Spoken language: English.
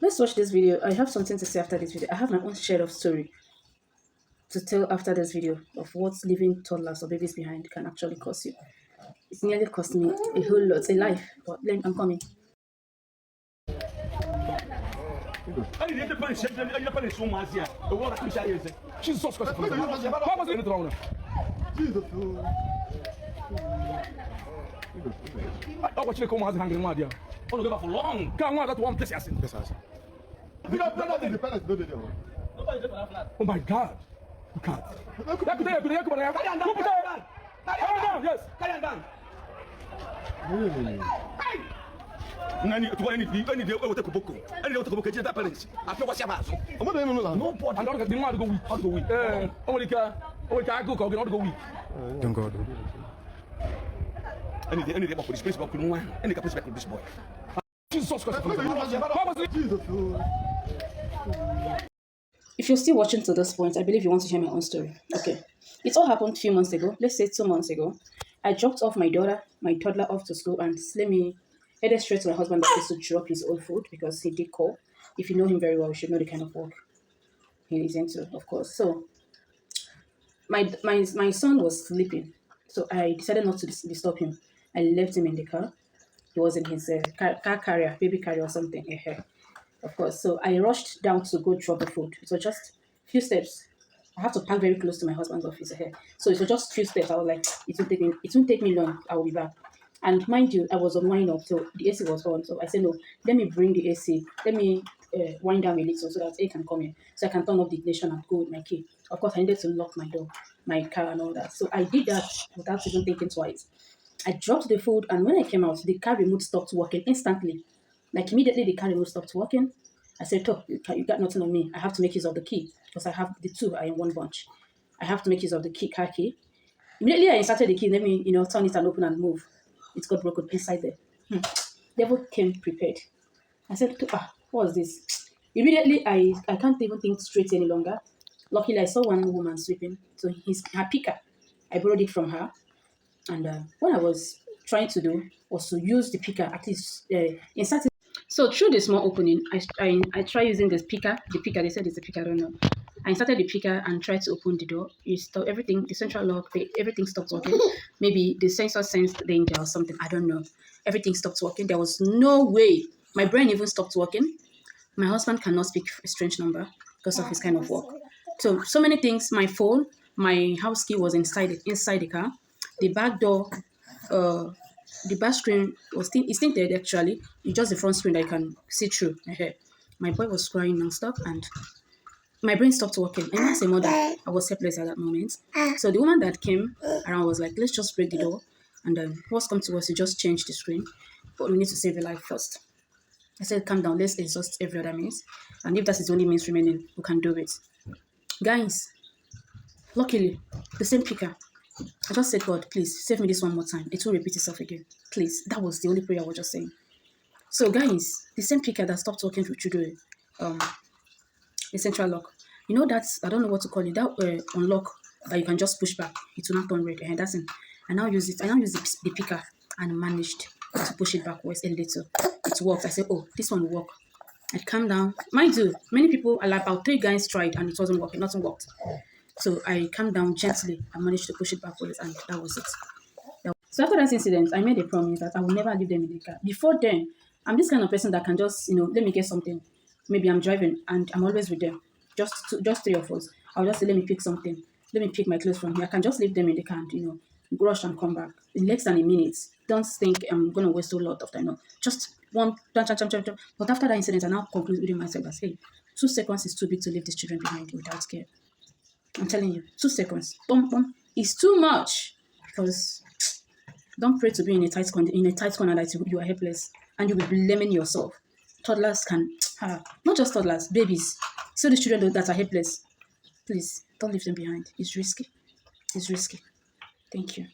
Let's watch this video. I have something to say after this video. I have my own share of story to tell after this video of what leaving toddlers or babies behind can actually cost you. It's nearly cost me a whole lot, a life. But I'm coming. Jesus Christ. Vamos in the throne. Jesus. What you come as hanging Madia? Oh, no, for long. Come on, that one place. Oh my God. You can't. Yes. Really? Nani tu ani dia o te kuboko ani o te kuboko je da parents afi wa sia bazo o mo no no board and the man go weak go weak o ka go weak don't go ani dia ba police ba kunu ani ka police ba this boy Jesus Christ. If you're still watching to this point, I believe you want to hear my own story. Okay. It all happened a few months ago. Let's say 2 months ago. I dropped off my toddler off to school, and let me headed straight to my husband's office to drop his own food because he did call. If you know him very well, you should know the kind of work he is into, of course. So my son was sleeping, so I decided not to disturb him. I left him in the car. He was in his car carrier, baby carrier or something. Of course. So I rushed down to go drop the food. It was just a few steps. I have to park very close to my husband's office. So it was just few steps. I was like, it won't take me long. I will be back. And mind you, I was on wind up, so the AC was on. So I said, no, let me bring the AC. Let me wind down a little so that it can come in. So I can turn off the ignition and go with my key. Of course, I needed to lock my door, my car and all that. So I did that without even thinking twice. I dropped the food, and when I came out, the car remote stopped working instantly. Like immediately, the car remote stopped working. I said, oh, you got nothing on me. I have to make use of the key because I have the two are in one bunch. I have to make use of the car key. Immediately, I inserted the key. Let me, turn it and open and move. It got broken inside there. Devil came prepared. I said, what was this? Immediately, I can't even think straight any longer. Luckily, I saw one woman sweeping. So her picker, I borrowed it from her. And what I was trying to do was to use the picker, at least insert it. So through the small opening, I try using this picker. The picker, they said it's a picker, I don't know. I inserted the picker and tried to open the door. You stop everything, the central lock, everything stopped working. Maybe the sensor sensed danger or something, I don't know. Everything stopped working. There was no way. My brain even stopped working. My husband cannot speak a strange number because of his kind of work. So many things. My phone, my house key was inside the car. The back door, the back screen was it's tinted actually. It's just the front screen that I can see through. My boy was crying non-stop and my brain stopped working. And as a mother, I was helpless at that moment. So the woman that came around was like, let's just break the door. And then what's come to us to just change the screen. But we need to save a life first. I said, calm down, let's exhaust every other means. And if that is the only means remaining, we can do it. Guys, luckily, the same picker. I just said, God, please save me this one more time. It will repeat itself again. Please. That was the only prayer I was just saying. So guys, the same picker that stopped working through the central lock. You know that, I don't know what to call it, that unlock that you can just push back. It will not turn red. And that's it. I now use the picker and managed to push it backwards a little. It worked. I said, oh, this one will work. I calmed down. Mind you, many people, about 3 guys tried and it wasn't working. Nothing worked. So I calmed down gently. I managed to push it backwards and that was it. So after that incident, I made a promise that I will never leave them in the car. Before then, I'm this kind of person that can just, let me get something. Maybe I'm driving and I'm always with them. Just 3 of us. I'll just say, let me pick something. Let me pick my clothes from here. I can just leave them in the car and, rush and come back in less than a minute. Don't think I'm going to waste a lot of time. No, just one. But after that incident, I now conclude within myself that, hey, 2 seconds is too big to leave these children behind without care. I'm telling you, 2 seconds. Boom, boom. It's too much. Because don't pray to be in a tight corner that you are helpless and you'll be blaming yourself. Toddlers can, not just toddlers, babies. So the children that are helpless, please don't leave them behind. It's risky. It's risky. Thank you.